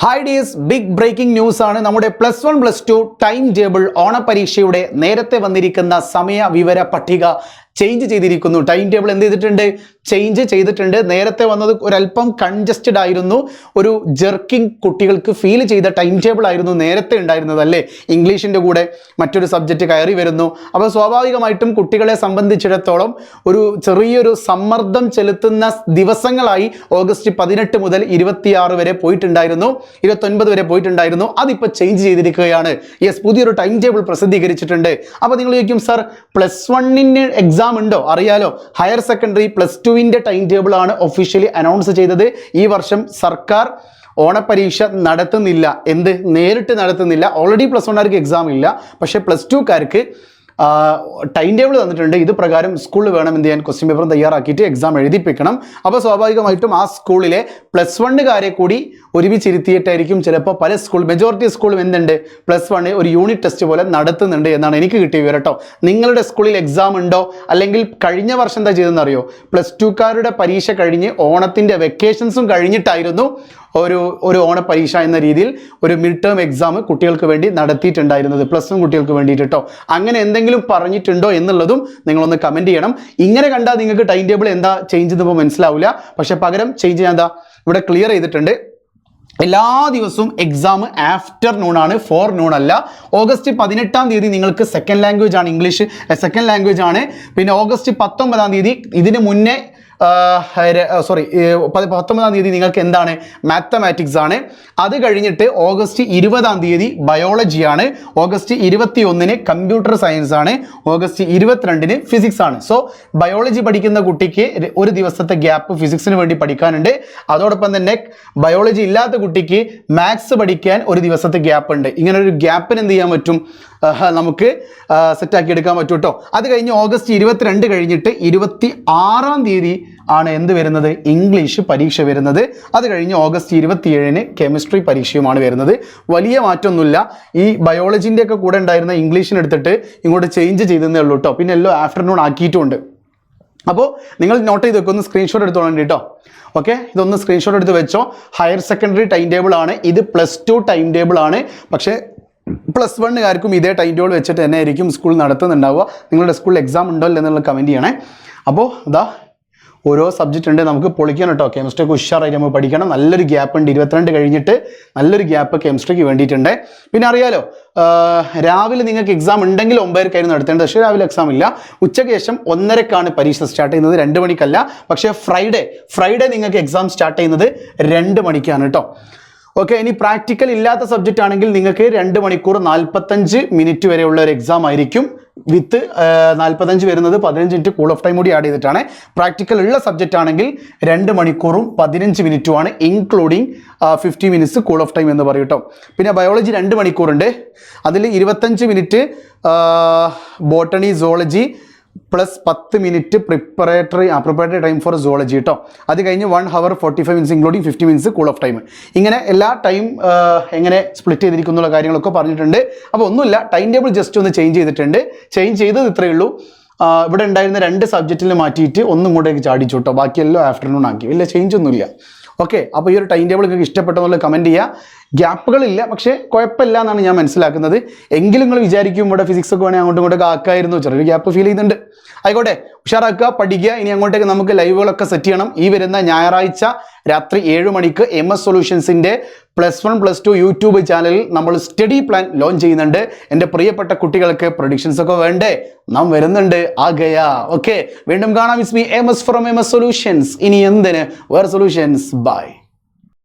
Hi dears, big breaking news ആണ്. നമ്മുടെ +1 +2 time table ഓണപരീക്ഷയുടെ നേരത്തെ വന്നിരിക്കുന്ന സമയ വിവര പട്ടിക ചേഞ്ച് ചെയ്തിരിക്കുന്നു. ടൈം ടേബിൾ എന്ത് ചെയ്തിട്ടുണ്ട്? ചേഞ്ച് ചെയ്തിട്ടുണ്ട്. നേരത്തെ വന്നത് ഒരല്പം കൺജസ്റ്റഡ് ആയിരുന്നു, ഒരു ജെർക്കിംഗ് കുട്ടികൾക്ക് ഫീൽ ചെയ്ത ടൈം ടേബിൾ ആയിരുന്നു നേരത്തെ ഉണ്ടായിരുന്നത് അല്ലേ. ഇംഗ്ലീഷിൻ്റെ കൂടെ മറ്റൊരു സബ്ജക്റ്റ് കയറി വരുന്നു. അപ്പോൾ സ്വാഭാവികമായിട്ടും കുട്ടികളെ സംബന്ധിച്ചിടത്തോളം ഒരു ചെറിയൊരു സമ്മർദ്ദം ചെലുത്തുന്ന ദിവസങ്ങളായി ഓഗസ്റ്റ് 18 മുതൽ 26 വരെ പോയിട്ടുണ്ടായിരുന്നു, 29 വരെ പോയിട്ടുണ്ടായിരുന്നു. അതിപ്പോൾ ചേഞ്ച് ചെയ്തിരിക്കുകയാണ്. യെസ്, പുതിയൊരു ടൈം ടേബിൾ പ്രസിദ്ധീകരിച്ചിട്ടുണ്ട്. അപ്പോൾ നിങ്ങൾ ചോദിക്കും, സർ +1 എക്സാം ഉണ്ടോ? അറിയാലോ, ഹയർ സെക്കൻഡറി +2 ടൈം ടേബിൾ ആണ് ഒഫീഷ്യലി അനൗൺസ് ചെയ്തത്. ഈ വർഷം സർക്കാർ ഓണപരീക്ഷ നടത്തുന്നില്ല. നേരിട്ട് നടത്തുന്നില്ല. ഓൾറെഡി +1 എക്സാം ഇല്ല, പക്ഷേ +2 ടൈം ടേബിൾ തന്നിട്ടുണ്ട്. ഇത് പ്രകാരം സ്കൂളിൽ വേണം എന്ത് ചെയ്യാൻ, ക്വസ്റ്റ്യൻ പേപ്പർ തയ്യാറാക്കിയിട്ട് എക്സാം എഴുതിപ്പിക്കണം. അപ്പോൾ സ്വാഭാവികമായിട്ടും ആ സ്കൂളിലെ +1 കൂടി ഒരുമിച്ചിരുത്തിയിട്ടായിരിക്കും ചിലപ്പോൾ പല മെജോറിറ്റി സ്കൂളും എന്തുണ്ട്, +1 ഒരു യൂണിറ്റ് ടെസ്റ്റ് പോലെ നടത്തുന്നുണ്ട് എന്നാണ് എനിക്ക് കിട്ടിയ വിവരം കേട്ടോ. നിങ്ങളുടെ സ്കൂളിൽ എക്സാം ഉണ്ടോ? അല്ലെങ്കിൽ കഴിഞ്ഞ വർഷം എന്താ ചെയ്തെന്ന് അറിയോ? +2 പരീക്ഷ കഴിഞ്ഞ് ഓണത്തിൻ്റെ വെക്കേഷൻസും കഴിഞ്ഞിട്ടായിരുന്നു ഒരു ഓണപരീക്ഷ എന്ന രീതിയിൽ ഒരു മിഡ് ടേം എക്സാം കുട്ടികൾക്ക് വേണ്ടി നടത്തിയിട്ടുണ്ടായിരുന്നത്, +1 കുട്ടികൾക്ക് വേണ്ടിയിട്ട് കേട്ടോ. അങ്ങനെ എന്തെങ്കിലും പറഞ്ഞിട്ടുണ്ടോ എന്നുള്ളതും നിങ്ങളൊന്ന് കമൻറ്റ് ചെയ്യണം. ഇങ്ങനെ കണ്ടാൽ നിങ്ങൾക്ക് ടൈം ടേബിൾ എന്താ ചേഞ്ച് ചെയ്തപ്പോൾ മനസ്സിലാവില്ല. പക്ഷേ പകരം ചേഞ്ച് ചെയ്യാൻ ഇവിടെ ക്ലിയർ ചെയ്തിട്ടുണ്ട്. എല്ലാ ദിവസവും എക്സാം ആഫ്റ്റർനൂൺ ആണ്, ഫോർനൂൺ അല്ല. ഓഗസ്റ്റ് 18 നിങ്ങൾക്ക് സെക്കൻഡ് ലാംഗ്വേജ് ആണ്, ഇംഗ്ലീഷ് സെക്കൻഡ് ലാംഗ്വേജ് ആണ്. പിന്നെ ഓഗസ്റ്റ് 19 ഇതിന് മുന്നേ 19 നിങ്ങൾക്ക് എന്താണ്, മാത്തമാറ്റിക്സ് ആണ്. അത് കഴിഞ്ഞിട്ട് ഓഗസ്റ്റ് 20 ബയോളജിയാണ്. ഓഗസ്റ്റ് 21 കമ്പ്യൂട്ടർ സയൻസ് ആണ്. ഓഗസ്റ്റ് 22 ഫിസിക്സ് ആണ്. സോ ബയോളജി പഠിക്കുന്ന കുട്ടിക്ക് ഒരു ദിവസത്തെ ഗ്യാപ്പ് ഫിസിക്സിന് വേണ്ടി പഠിക്കാനുണ്ട്. അതോടൊപ്പം തന്നെ ബയോളജി ഇല്ലാത്ത കുട്ടിക്ക് മാത്സ് പഠിക്കാൻ ഒരു ദിവസത്തെ ഗ്യാപ്പ് ഉണ്ട്. ഇങ്ങനെ ഒരു ഗ്യാപ്പിന് എന്ത് ചെയ്യാൻ പറ്റും, നമുക്ക് സെറ്റാക്കി എടുക്കാൻ പറ്റും കേട്ടോ. അത് കഴിഞ്ഞ് ഓഗസ്റ്റ് 22 കഴിഞ്ഞിട്ട് 26 ആണ് എന്ത് വരുന്നത്, ഇംഗ്ലീഷ് പരീക്ഷ വരുന്നത്. അത് കഴിഞ്ഞ് ഓഗസ്റ്റ് 27 കെമിസ്ട്രി പരീക്ഷയുമാണ് വരുന്നത്. വലിയ മാറ്റമൊന്നുമില്ല. ഈ ബയോളജിൻ്റെ ഒക്കെ കൂടെ ഉണ്ടായിരുന്ന ഇംഗ്ലീഷിനെടുത്തിട്ട് ഇങ്ങോട്ട് ചേഞ്ച് ചെയ്തതേ ഉള്ളൂ കേട്ടോ. പിന്നെ എല്ലാം ആഫ്റ്റർനൂൺ ആക്കിയിട്ടുമുണ്ട്. അപ്പോൾ നിങ്ങൾ നോട്ട് ചെയ്ത് വെക്കൊന്ന്, സ്ക്രീൻഷോട്ട് എടുത്തോളാം കേട്ടോ. ഓക്കെ, ഇതൊന്ന് സ്ക്രീൻഷോട്ട് എടുത്ത് വെച്ചോ. ഹയർ സെക്കൻഡറി ടൈം ടേബിൾ ആണ് ഇത്, +2 ടൈം ടേബിൾ ആണ്. പക്ഷേ +1 ഇതേ ടൈം ടേബിൾ വെച്ചിട്ട് തന്നെ ആയിരിക്കും സ്കൂൾ നടത്തുന്നുണ്ടാവുക. നിങ്ങളുടെ സ്കൂളിൽ എക്സാം ഉണ്ടോ എന്നുള്ള കമൻറ്റ് ചെയ്യണേ. അപ്പോൾ ഇതാ ഓരോ സബ്ജക്റ്റ് ഉണ്ട്, നമുക്ക് പൊളിക്കണം കേട്ടോ. കെമിസ്ട്രിക്ക് ഉഷാറായിട്ട് നമുക്ക് പഠിക്കണം. നല്ലൊരു ഗ്യാപ്പ് ഉണ്ട്, 22 കഴിഞ്ഞിട്ട് നല്ലൊരു ഗ്യാപ്പ് കെമിസ്ട്രിക്ക് വേണ്ടിയിട്ടുണ്ട്. പിന്നെ അറിയാലോ, രാവിലെ നിങ്ങൾക്ക് എക്സാം ഉണ്ടെങ്കിൽ 9:00 നടത്തേണ്ടത്, പക്ഷേ രാവിലെ എക്സാം ഇല്ല. ഉച്ചയ്ക്ക് ശേഷം 1:30 പരീക്ഷ സ്റ്റാർട്ട് ചെയ്യുന്നത്, 2 മണിക്കല്ല. പക്ഷേ ഫ്രൈഡേ നിങ്ങൾക്ക് എക്സാം സ്റ്റാർട്ട് ചെയ്യുന്നത് 2 മണിക്കാണ് കേട്ടോ. ഓക്കെ, ഇനി പ്രാക്ടിക്കൽ ഇല്ലാത്ത സബ്ജക്റ്റ് ആണെങ്കിൽ നിങ്ങൾക്ക് 2 മണിക്കൂർ 45 മിനിറ്റ് വരെയുള്ള ഒരു എക്സാം ആയിരിക്കും. വിത്ത് 45 വരുന്നത് 15 മിനിറ്റ് കൂൾ ഓഫ് ടൈം കൂടി ആഡ് ചെയ്തിട്ടാണ്. പ്രാക്ടിക്കൽ ഉള്ള സബ്ജക്റ്റ് ആണെങ്കിൽ 2 മണിക്കൂറും 15 മിനിറ്റുമാണ്, including 50 minutes cool off time എന്ന് പറയും കേട്ടോ. പിന്നെ ബയോളജി 2 മണിക്കൂറുണ്ട്. അതിൽ 25 minute botany zoology plus 10 minute preparatory time for zoology കേട്ടോ. അത് കഴിഞ്ഞ് 1 hour 45 minutes including 50 minutes cool off time. ഇങ്ങനെ എല്ലാ ടൈം എങ്ങനെ സ്പ്ലിറ്റ് ചെയ്തിരിക്കുന്നുള്ള കാര്യങ്ങളൊക്കെ പറഞ്ഞിട്ടുണ്ട്. അപ്പോൾ ഒന്നുമില്ല, ടൈം ടേബിൾ ജസ്റ്റ് ഒന്ന് ചേഞ്ച് ചെയ്തിട്ടുണ്ട്. ചേഞ്ച് ചെയ്തത് ഇത്രയേ ഉള്ളൂ. ഇവിടെ ഉണ്ടായിരുന്ന 2 സബ്ജക്റ്റിൽ മാറ്റിയിട്ട് ഒന്നും ഇങ്ങോട്ടേക്ക് ചാടിച്ചു കേട്ടോ. ബാക്കിയെല്ലാം ആഫ്റ്റർനൂൺ ആക്കി. വലിയ ചേഞ്ച് ഒന്നുമില്ല. ഓക്കെ, അപ്പോൾ ഈ ഒരു ടൈം ടേബിൾ നിങ്ങൾക്ക് ഇഷ്ടപ്പെട്ടെന്നുള്ള കമൻറ്റ് ചെയ്യുക. ഗ്യാപ്പുകളില്ല, പക്ഷേ കുഴപ്പമില്ല എന്നാണ് ഞാൻ മനസ്സിലാക്കുന്നത്. എങ്കിലും നിങ്ങൾ വിചാരിക്കും ഇവിടെ ഫിസിക്സ് ഒക്കെ വേണമെങ്കിൽ അങ്ങോട്ടും ഇങ്ങോട്ടൊക്കെ ആക്കായിരുന്നു, ചെറിയൊരു ഗ്യാപ്പ് ഫീൽ ചെയ്യുന്നുണ്ട്. ആയിക്കോട്ടെ, ഉഷാറാക്കുക, പഠിക്കുക. ഇനി അങ്ങോട്ടേക്ക് നമുക്ക് ലൈവുകളൊക്കെ സെറ്റ് ചെയ്യണം. ഈ വരുന്ന ഞായറാഴ്ച രാത്രി 7 മണിക്ക് MS സൊല്യൂഷൻസിൻ്റെ +1 +2 യൂട്യൂബ് ചാനലിൽ നമ്മൾ സ്റ്റഡി പ്ലാൻ ലോഞ്ച് ചെയ്യുന്നുണ്ട്. എൻ്റെ പ്രിയപ്പെട്ട കുട്ടികൾക്ക് പ്രൊഡിക്ഷൻസ് ഒക്കെ വേണ്ടേ? നാം വരുന്നുണ്ട്. ആകയാ ഓക്കെ, വീണ്ടും കാണാം. It's me MS from MS solutions. ഇനി എന്തിന് വേറെ സൊല്യൂഷൻസ്. ബൈ.